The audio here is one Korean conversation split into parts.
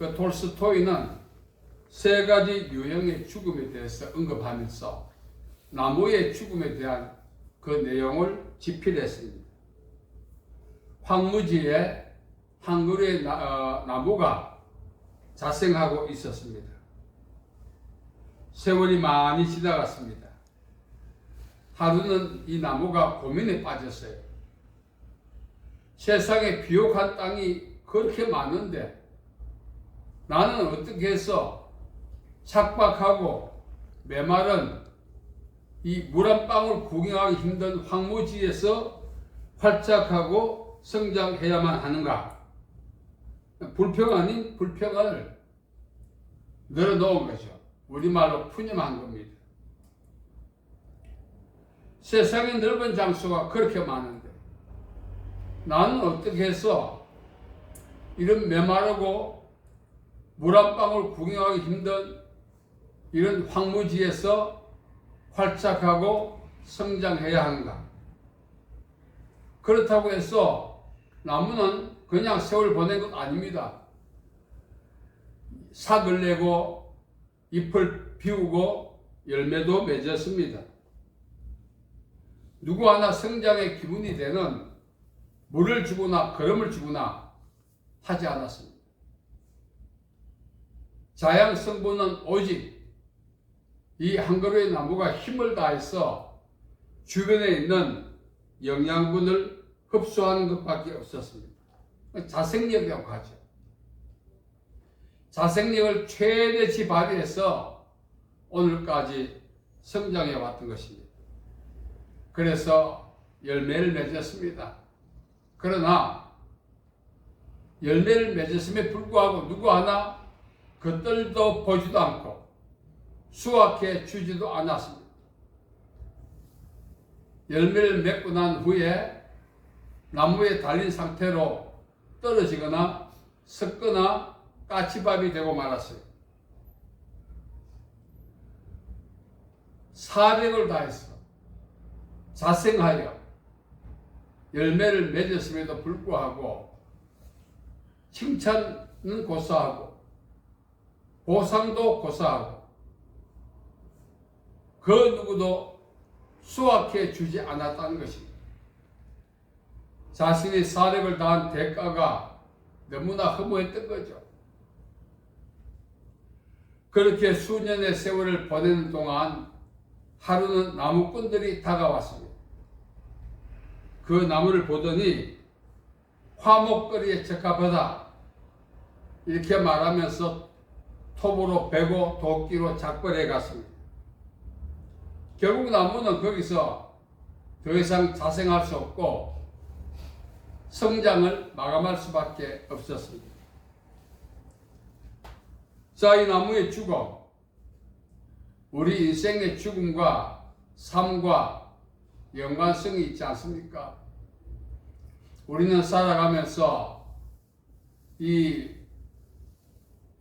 그 톨스토이는 세 가지 유형의 죽음에 대해서 언급하면서 나무의 죽음에 대한 그 내용을 집필했습니다. 황무지에 한 그루의 나무가 자생하고 있었습니다. 세월이 많이 지나갔습니다. 하루는 이 나무가 고민에 빠졌어요. 세상에 비옥한 땅이 그렇게 많은데 나는 어떻게 해서 삭박하고 메마른 이 물 한 방울 구경하기 힘든 황무지에서 활짝하고 성장해야만 하는가? 불평 아닌 불평을 늘어놓은 거죠. 우리말로 푸념한 겁니다. 세상의 넓은 장소가 그렇게 많은데 나는 어떻게 해서 이런 메마르고 물 한 방울 구경하기 힘든 이런 황무지에서 활짝하고 성장해야 하는가? 그렇다고 해서 나무는 그냥 세월 보낸 것 아닙니다. 싹을 내고 잎을 피우고 열매도 맺었습니다. 누구 하나 성장의 기분이 되는 물을 주거나 거름을 주거나 하지 않았습니다. 자양 성분은 오직 이 한 그루의 나무가 힘을 다해서 주변에 있는 영양분을 흡수하는 것밖에 없었습니다. 자생력이라고 하죠. 자생력을 최대치 발휘해서 오늘까지 성장해 왔던 것입니다. 그래서 열매를 맺었습니다. 그러나 열매를 맺었음에 불구하고 누구 하나 겉들도 보지도 않고 수확해 주지도 않았습니다. 열매를 맺고 난 후에 나무에 달린 상태로 떨어지거나 썩거나 까치밥이 되고 말았어요. 사력을 다해서 자생하여 열매를 맺었음에도 불구하고 칭찬은 고사하고 보상도 고사하고 그 누구도 수확해 주지 않았다는 것입니다. 자신의 사력을 다한 대가가 너무나 허무했던 거죠. 그렇게 수년의 세월을 보내는 동안 하루는 나무꾼들이 다가왔습니다. 그 나무를 보더니 화목거리에 적합하다 이렇게 말하면서 톱으로 베고 도끼로 작벌해 갔습니다. 결국 나무는 거기서 더 이상 자생할 수 없고 성장을 마감할 수밖에 없었습니다. 자, 이 나무의 죽음, 우리 인생의 죽음과 삶과 연관성이 있지 않습니까? 우리는 살아가면서 이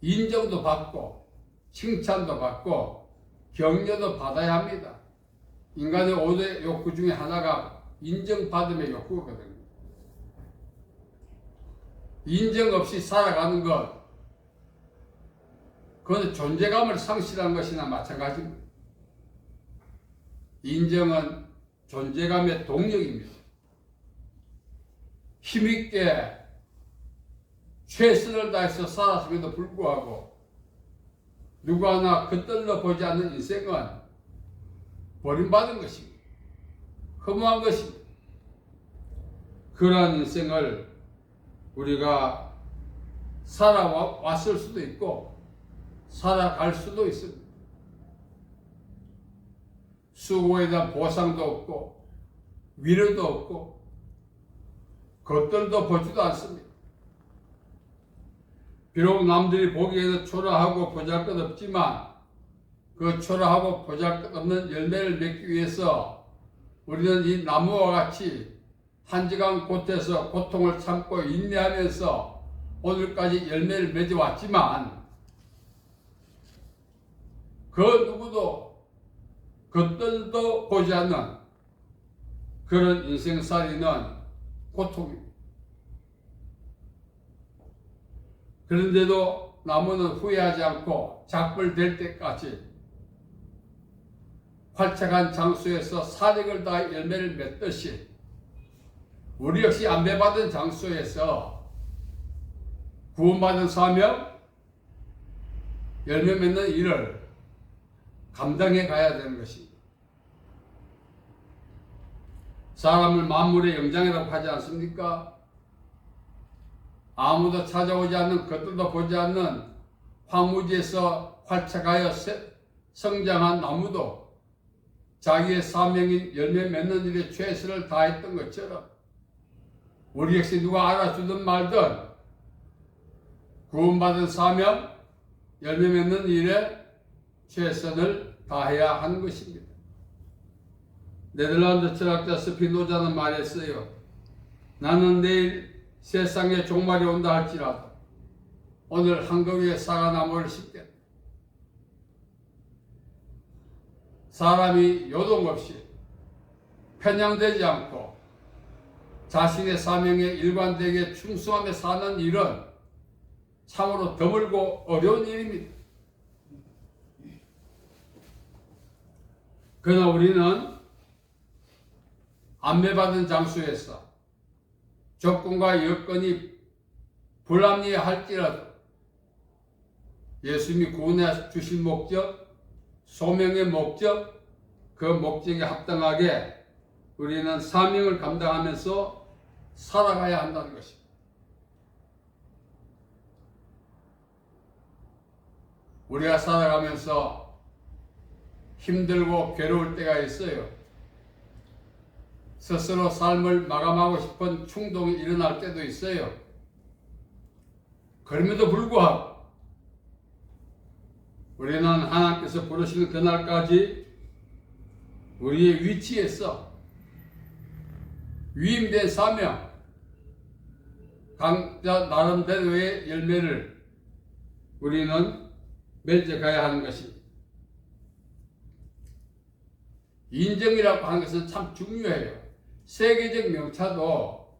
인정도 받고 칭찬도 받고 격려도 받아야 합니다. 인간의 5대 욕구 중에 하나가 인정받음의 욕구거든요. 인정 없이 살아가는 것, 그건 존재감을 상실한 것이나 마찬가지입니다. 인정은 존재감의 동력입니다. 힘있게 최선을 다해서 살았음에도 불구하고 누구 하나 겉들러 보지 않는 인생은 버림받은 것입니다. 허무한 것입니다. 그러한 인생을 우리가 살아왔을 수도 있고 살아갈 수도 있습니다. 수고에 대한 보상도 없고 위로도 없고 겉들도 보지도 않습니다. 비록 남들이 보기에도 초라하고 보잘것없지만 그 초라하고 보잘것없는 열매를 맺기 위해서 우리는 이 나무와 같이 한지간 곳에서 고통을 참고 인내하면서 오늘까지 열매를 맺어왔지만 그 누구도 겉들도 보지 않는 그런 인생살이는 고통입니다. 그런데도 나무는 후회하지 않고 작불될 때까지 활짝한 장소에서 사력을 다해 열매를 맺듯이 우리 역시 안배받은 장소에서 구원받은 사명, 열매 맺는 일을 감당해 가야 되는 것입니다. 사람을 만물의 영장이라고 하지 않습니까? 아무도 찾아오지 않는, 겉들도 보지 않는 황무지에서 활착하여 성장한 나무도 자기의 사명인 열매 맺는 일에 최선을 다했던 것처럼 우리 역시 누가 알아주든 말든 구원받은 사명, 열매 맺는 일에 최선을 다해야 하는 것입니다. 네덜란드 철학자 스피노자는 말했어요. 나는 내일 세상에 종말이 온다 할지라도 오늘 한그 위에 사과나무를 심겠다. 사람이 요동없이 편향되지 않고 자신의 사명에 일관되게 충성하며 사는 일은 참으로 드물고 어려운 일입니다. 그러나 우리는 안배받은 장소에서 조건과 여건이 불합리할지라도 예수님이 구원해 주신 목적, 소명의 목적, 그 목적에 합당하게 우리는 사명을 감당하면서 살아가야 한다는 것입니다. 우리가 살아가면서 힘들고 괴로울 때가 있어요. 스스로 삶을 마감하고 싶은 충동이 일어날 때도 있어요. 그럼에도 불구하고 우리는 하나님께서 부르시는 그날까지 우리의 위치에서 위임된 사명, 각자 나름대로의 열매를 우리는 맺어가야 하는 것입니다. 인정이라고 하는 것은 참 중요해요. 세계적 명차도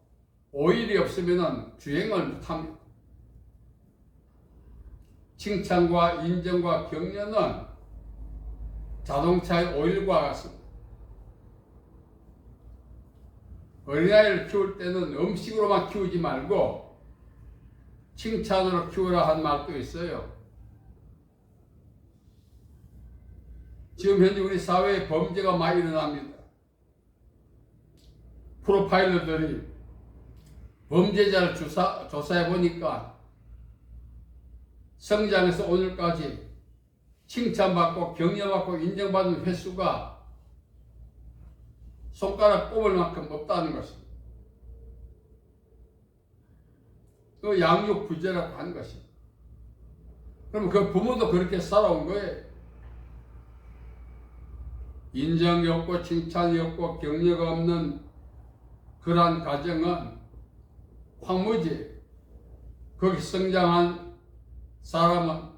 오일이 없으면 주행을 못합니다. 칭찬과 인정과 격려는 자동차의 오일과 같습니다. 어린아이를 키울 때는 음식으로만 키우지 말고 칭찬으로 키우라 한 말도 있어요. 지금 현재 우리 사회에 범죄가 많이 일어납니다. 프로파일러들이 범죄자를 조사해 보니까 성장에서 오늘까지 칭찬받고 격려받고 인정받은 횟수가 손가락 꼽을 만큼 없다는 것입니다. 그 양육 부재라고 하는 것입니다. 그럼 그 부모도 그렇게 살아온 거예요. 인정이 없고 칭찬이 없고 격려가 없는 그러한 가정은 황무지, 거기 성장한 사람은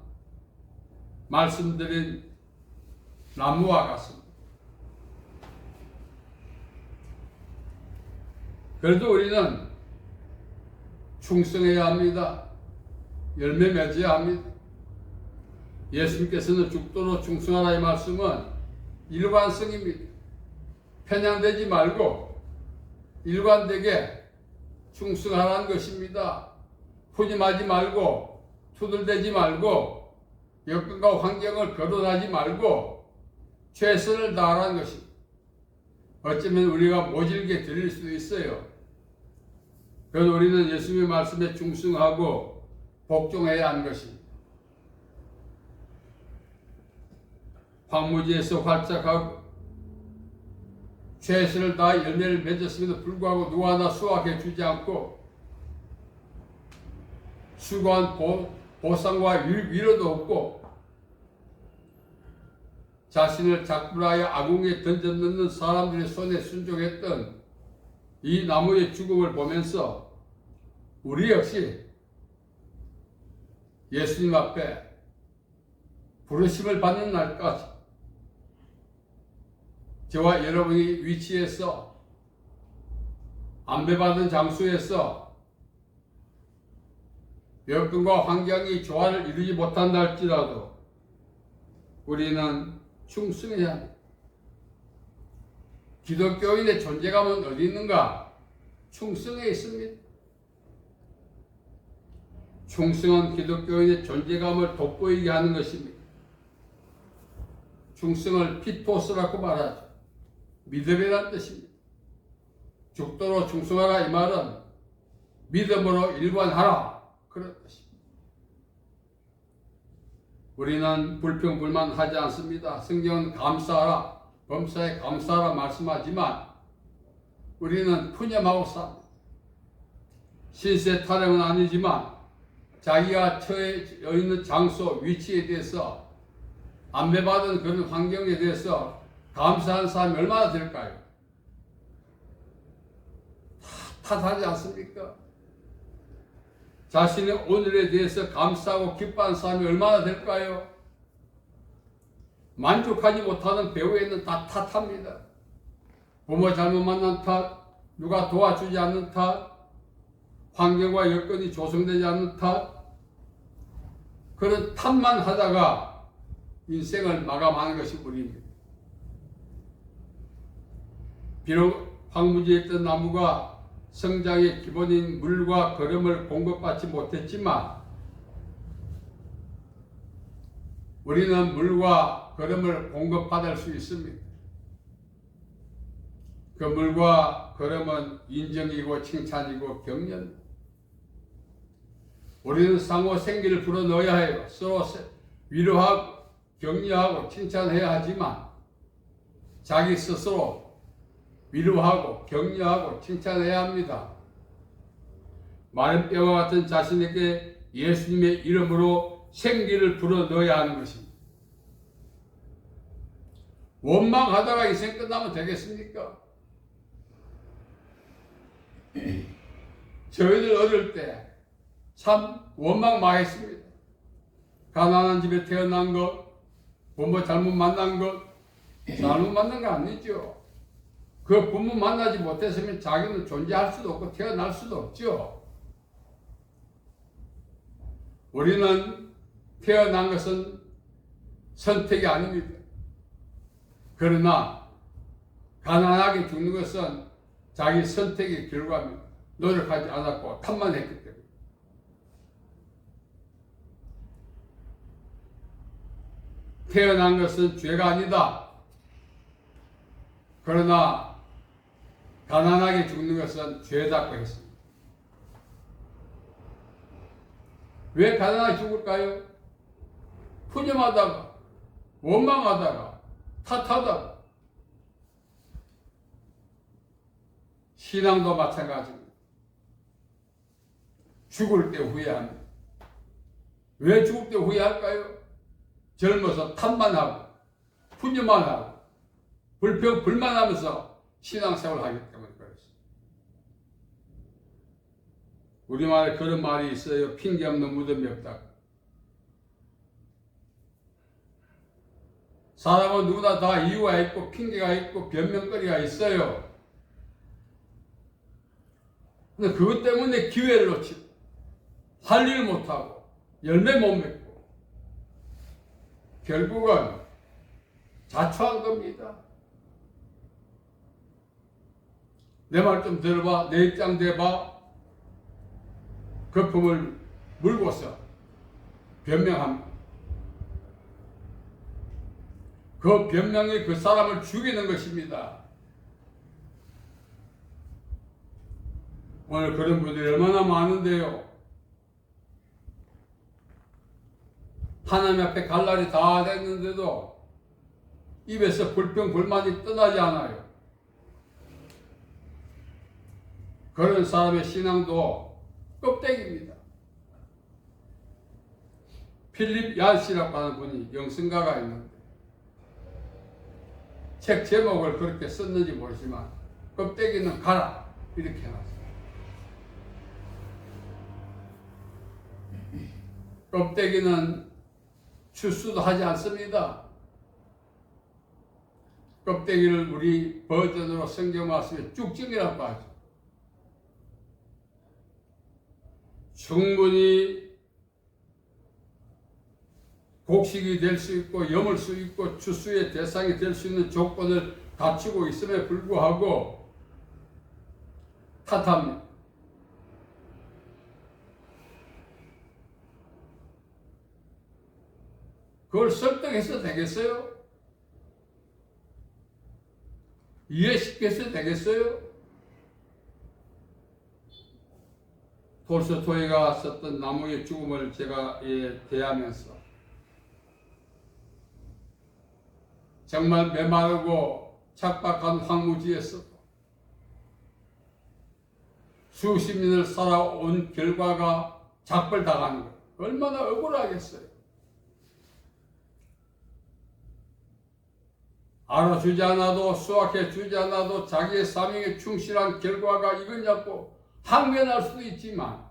말씀드린 나무와 같습니다. 그래도 우리는 충성해야 합니다. 열매 맺어야 합니다. 예수님께서는 죽도록 충성하라의 말씀은 일관성입니다. 편향되지 말고 일관되게 충성하라는 것입니다. 푸짐하지 말고 투덜대지 말고 여건과 환경을 거론하지 말고 최선을 다하라는 것입니다. 어쩌면 우리가 모질게 들릴 수도 있어요. 그래서 우리는 예수님의 말씀에 충성하고 복종해야 하는 것입니다. 황무지에서 활짝하고 최선을 다해 열매를 맺었음에도 불구하고 누구 하나 수확해 주지 않고 수고한 보상과 위로도 없고 자신을 작불하여 아궁이에 던져넣는 사람들의 손에 순종했던 이 나무의 죽음을 보면서 우리 역시 예수님 앞에 부르심을 받는 날까지 저와 여러분이 위치에서 안배받은 장소에서 여건과 환경이 조화를 이루지 못한다 할지라도 우리는 충성해야 합니다. 기독교인의 존재감은 어디 있는가? 충성에 있습니다. 충성은 기독교인의 존재감을 돋보이게 하는 것입니다. 충성을 피토스라고 말하죠. 믿음이라는 뜻입니다. 죽도록 충성하라 이 말은 믿음으로 일관하라 그런 뜻입니다. 우리는 불평불만하지 않습니다. 성경은 감사하라, 범사에 감사하라 말씀하지만 우리는 푸념하고 삽니다. 신세 타령은 아니지만 자기가 처해 있는 장소, 위치에 대해서 안배받은 그런 환경에 대해서 감사하는 사람이 얼마나 될까요? 탓하지 않습니까? 자신의 오늘에 대해서 감사하고 기뻐하는 사람이 얼마나 될까요? 만족하지 못하는 배우에는 다 탓합니다. 부모 잘못 만난 탓, 누가 도와주지 않는 탓, 환경과 여건이 조성되지 않는 탓, 그런 탓만 하다가 인생을 마감하는 것이 우리입니다. 비록 황무지에 있던 나무가 성장의 기본인 물과 거름을 공급받지 못했지만 우리는 물과 거름을 공급받을 수 있습니다. 그 물과 거름은 인정이고 칭찬이고 격려입니다. 우리는 상호 생기를 불어넣어야 해요. 서로 위로하고 격려하고 칭찬해야 하지만 자기 스스로 위로하고 격려하고 칭찬해야 합니다. 마른 뼈와 같은 자신에게 예수님의 이름으로 생기를 불어넣어야 하는 것입니다. 원망하다가 인생 끝나면 되겠습니까? 저희들 어릴 때 참 원망 많이 했습니다. 가난한 집에 태어난 것, 부모 잘못 만난 것, 잘못 만난 거 아니죠. 그 부모 만나지 못했으면 자기는 존재할 수도 없고 태어날 수도 없죠. 우리는 태어난 것은 선택이 아닙니다. 그러나 가난하게 죽는 것은 자기 선택의 결과입니다. 노력하지 않았고 탓만 했기 때문에. 태어난 것은 죄가 아니다. 그러나 가난하게 죽는 것은 죄다고 했습니다. 왜 가난하게 죽을까요? 푸념하다가, 원망하다가, 탓하다가. 신앙도 마찬가지입니다. 죽을 때 후회합니다. 왜 죽을 때 후회할까요? 젊어서 탓만 하고, 푸념만 하고, 불평, 불만하면서 신앙생활을 하기 때문에 그렇습니다. 우리말에 그런 말이 있어요. 핑계 없는 무덤이 없다고. 사람은 누구나 다 이유가 있고 핑계가 있고 변명거리가 있어요. 근데 그것 때문에 기회를 놓치고 할 일 못하고 열매 못 맺고 결국은 자초한 겁니다. 내 말 좀 들어봐. 내 입장 대봐. 거품을 물고서 변명합니다. 그 변명이 그 사람을 죽이는 것입니다. 오늘 그런 분들이 얼마나 많은데요. 하나님 앞에 갈 날이 다 됐는데도 입에서 불평 불만이 떠나지 않아요. 그런 사람의 신앙도 껍데기입니다. 필립 얀시라고 하는 분이 영성가가 있는데 책 제목을 그렇게 썼는지 모르지만 껍데기는 가라 이렇게 해놨어요. 껍데기는 출수도 하지 않습니다. 껍데기를 우리 버전으로 성경 말씀에 쭉증이라고 하죠. 충분히 곡식이 될 수 있고 여물 수 있고 추수의 대상이 될 수 있는 조건을 갖추고 있음에 불구하고 탓합니다. 그걸 설득해서 되겠어요? 이해시켜서 되겠어요? 톨스토이가 썼던 나무의 죽음을 제가 대하면서 정말 메마르고 척박한 황무지에서 수십 년을 살아온 결과가 작벌당하는 것, 얼마나 억울하겠어요. 알아주지 않아도 수확해 주지 않아도 자기의 사명에 충실한 결과가 이거냐고 항변할 수도 있지만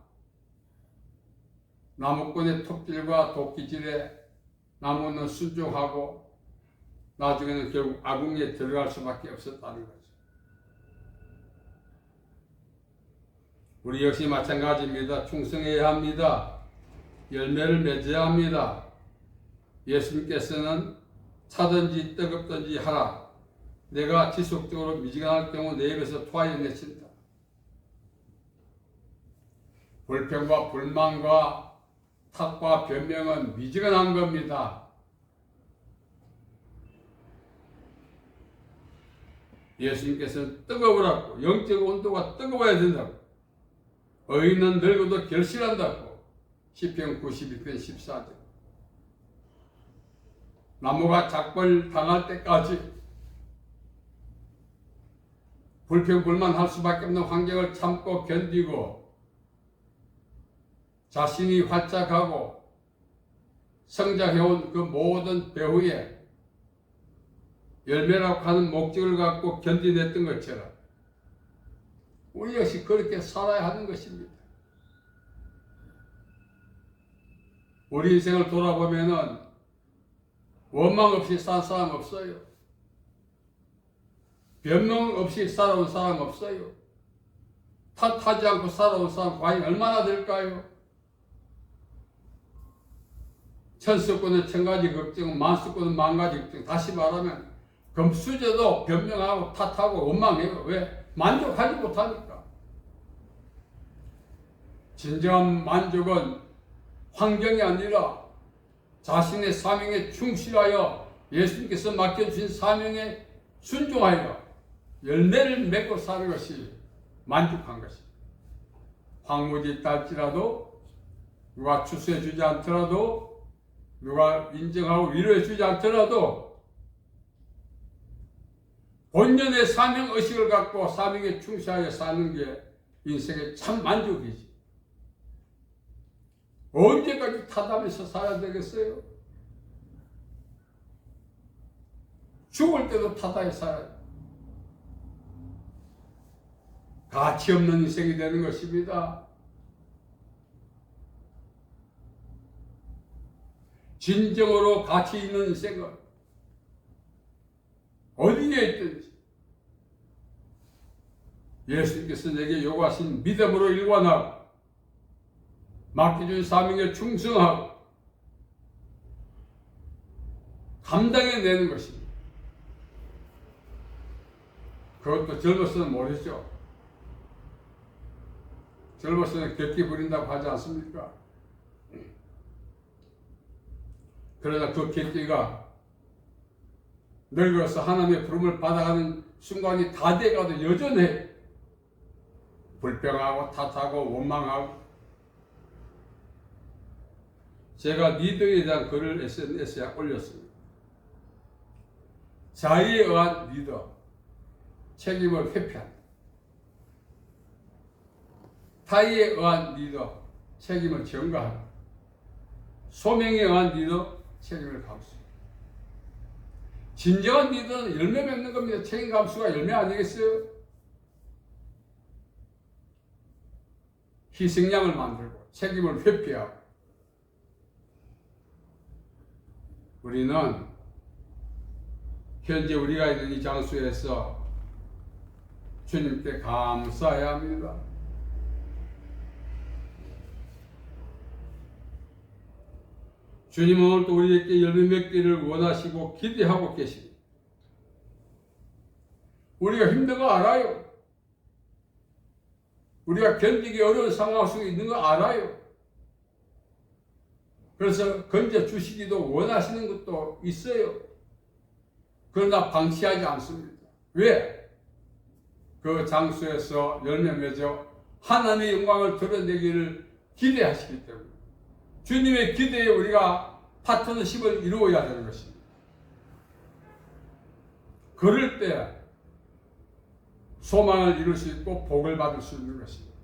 나무꾼의 톱질과 도끼질에 나무는 순종하고 나중에는 결국 아궁이에 들어갈 수밖에 없었다는 거죠. 우리 역시 마찬가지입니다. 충성해야 합니다. 열매를 맺어야 합니다. 예수님께서는 차든지 뜨겁든지 하라. 내가 지속적으로 미지근할 경우 내 입에서 토하여 내친다. 불평과 불만과 탓과 변명은 미지근한 겁니다. 예수님께서는 뜨거우라고, 영적 온도가 뜨거워야 된다고, 의인은 늙어도 결실한다고, 시편 92편 14절. 나무가 작벌 당할 때까지 불평불만할 수밖에 없는 환경을 참고 견디고 자신이 활짝하고 성장해온 그 모든 배후에 열매라고 하는 목적을 갖고 견디냈던 것처럼 우리 역시 그렇게 살아야 하는 것입니다. 우리 인생을 돌아보면은 원망 없이 산 사람 없어요. 변명 없이 살아온 사람 없어요. 탓하지 않고 살아온 사람 과연 얼마나 될까요? 천수꾼은 천가지 걱정, 만수꾼은 만가지 걱정. 다시 말하면 금수저도 변명하고 탓하고 원망해요. 왜? 만족하지 못하니까. 진정한 만족은 환경이 아니라 자신의 사명에 충실하여 예수님께서 맡겨주신 사명에 순종하여 열매를 맺고 사는 것이 만족한 것입니다. 황무지 딸지라도 누가 추수해 주지 않더라도 누가 인정하고 위로해 주지 않더라도 본연의 사명의식을 갖고 사명에 충실하여 사는 게 인생의 참 만족이지. 언제까지 탓하면서 살아야 되겠어요? 죽을 때도 탓하여 살아야 돼. 가치 없는 인생이 되는 것입니다. 진정으로 가치 있는 인생은 어디에 있든지 예수님께서 내게 요구하신 믿음으로 일관하고 맡겨준 사명에 충성하고 감당해내는 것입니다. 그것도 젊어서는 모르죠. 젊어서는 객기 부린다고 하지 않습니까? 그러나 그 객기가 늙어서 하나님의 부름을 받아가는 순간이 다 돼가도 여전해. 불평하고 탓하고 원망하고. 제가 리더에 대한 글을 SNS에 올렸습니다. 자의에 의한 리더, 책임을 회피한다. 타의에 의한 리더, 책임을 전가한다. 소명에 의한 리더, 책임을 감수한다. 진정한 리더는 열매 맺는 겁니다. 책임 감수가 열매 아니겠어요? 희생양을 만들고 책임을 회피하고. 우리는 현재 우리가 있는 이 장소에서 주님께 감사해야 합니다. 주님은 오늘도 우리에게 열매 맺기를 원하시고 기대하고 계십니다. 우리가 힘든 거 알아요. 우리가 견디기 어려운 상황 속에 있는 거 알아요. 그래서 건져 주시기도 원하시는 것도 있어요. 그러나 방치하지 않습니다. 왜? 그 장소에서 열매 맺어 하나님의 영광을 드러내기를 기대하시기 때문에 주님의 기대에 우리가 파트너십을 이루어야 되는 것입니다. 그럴 때 소망을 이룰 수 있고 복을 받을 수 있는 것입니다.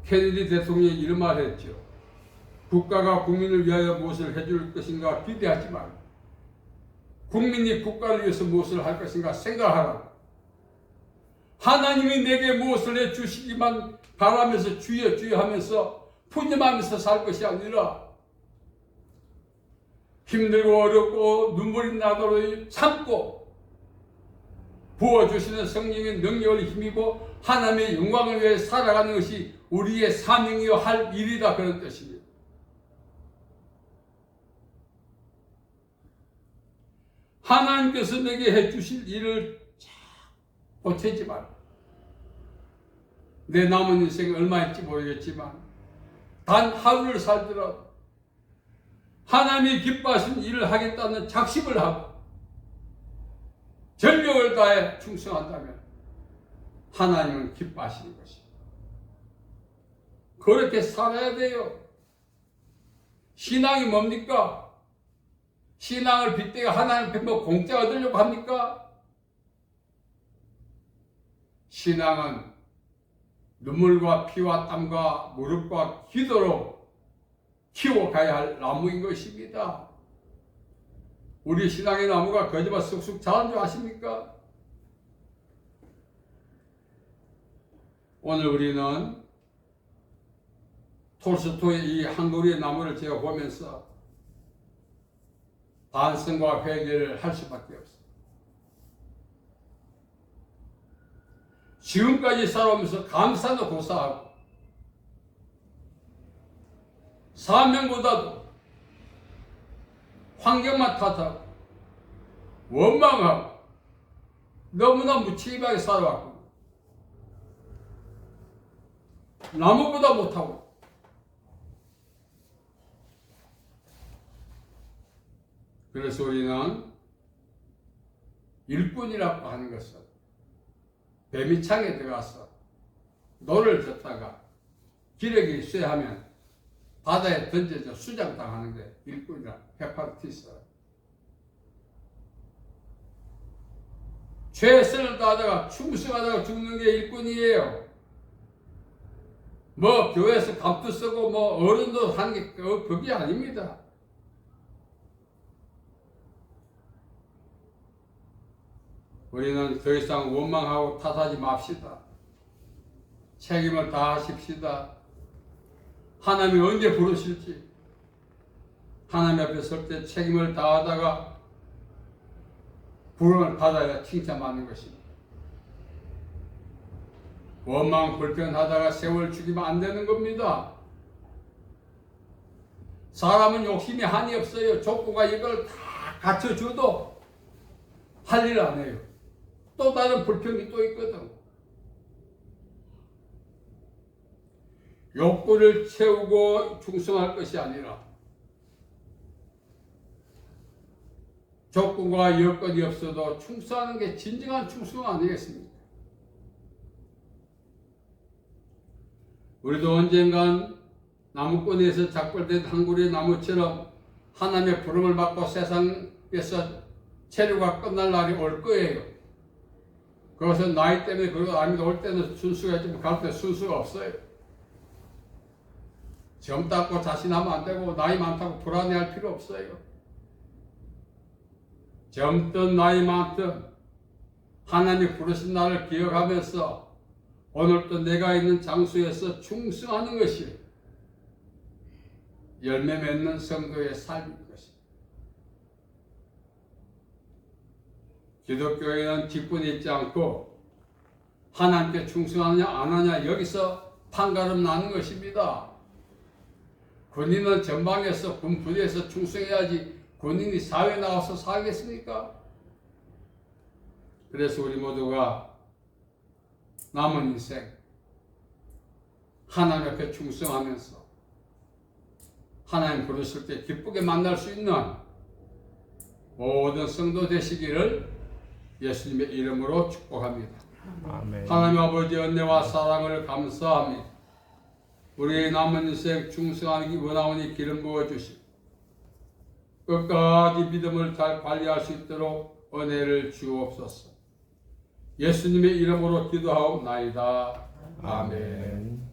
케네디 대통령이 이런 말을 했죠. 국가가 국민을 위하여 무엇을 해줄 것인가 기대하지 말고 국민이 국가를 위해서 무엇을 할 것인가 생각하라. 하나님이 내게 무엇을 해주시기만 바라면서 주여 주여 하면서 푸념하면서 살 것이 아니라 힘들고 어렵고 눈물이 나도록 참고 부어주시는 성령의 능력을 힘입어 하나님의 영광을 위해 살아가는 것이 우리의 사명이요 할 일이다 그런 뜻입니다. 하나님께서 내게 해주실 일을 보채지 말고 내 남은 인생이 얼마일지 모르겠지만 단 하루를 살더라도 하나님이 기뻐하시는 일을 하겠다는 작심을 하고 전력을 다해 충성한다면 하나님은 기뻐하시는 것입니다. 그렇게 살아야 돼요. 신앙이 뭡니까? 신앙을 빗대가 하나님 앞에 뭐 공짜 얻으려고 합니까? 신앙은 눈물과 피와 땀과 무릎과 기도로 키워가야 할 나무인 것입니다. 우리 신앙의 나무가 거짓말 쑥쑥 자란 줄 아십니까? 오늘 우리는 톨스토이의 이 한 그루의 나무를 제가 보면서 반성과 회개를 할 수밖에 없어요. 지금까지 살아오면서 감사도 고사하고 사명보다도 환경만 탓하고 원망하고 너무나 무책임하게 살아왔고 나무보다 못하고 그래서 우리는 일꾼이라고 하는 것은 배미창에 들어가서 노를 젓다가 기력이 쇠하면 바다에 던져져 수장당하는 게 일꾼이라 헤파티스. 최선을 다하다가 충성하다가 죽는 게 일꾼이에요. 뭐 교회에서 감투 쓰고 뭐 어른도 하는 게 그게 아닙니다. 우리는 더 이상 원망하고 탓하지 맙시다. 책임을 다하십시다. 하나님이 언제 부르실지 하나님 앞에 설 때 책임을 다하다가 부름을 받아야 칭찬받는 것입니다. 원망 불평하다가 세월 죽이면 안 되는 겁니다. 사람은 욕심이 한이 없어요. 족구가 이걸 다 갖춰줘도 할 일 안 해요. 또 다른 불평이 또 있거든. 욕구를 채우고 충성할 것이 아니라 조건과 여건이 없어도 충성하는 게 진정한 충성 아니겠습니까? 우리도 언젠간 나무꾼에서 작별된 한 그루의 나무처럼 하나님의 부름을 받고 세상에서 체류가 끝날 날이 올 거예요. 그것은 나이 때문에 그거 아닙니다. 올 때는 순수가 있지만 갈 때 순수가 없어요. 젊다고 자신하면 안 되고 나이 많다고 불안해할 필요 없어요. 젊든 나이 많든 하나님이 부르신 나를 기억하면서 오늘도 내가 있는 장소에서 충성하는 것이 열매 맺는 성도의 삶인 것입니다. 기독교에는 직분이 있지 않고 하나님께 충성하느냐 안 하느냐 여기서 판가름 나는 것입니다. 군인은 전방에서 군부대에서 충성해야지 군인이 사회에 나와서 살겠습니까? 그래서 우리 모두가 남은 인생 하나님 앞에 충성하면서 하나님 부르실 때 기쁘게 만날 수 있는 모든 성도 되시기를 예수님의 이름으로 축복합니다. 아멘. 하나님 아버지 은혜와 사랑을 감사합니다. 우리의 남은 인생 충성하기 원하오니 기름 부어주시고 끝까지 믿음을 잘 관리할 수 있도록 은혜를 주옵소서. 예수님의 이름으로 기도하옵나이다. 아멘.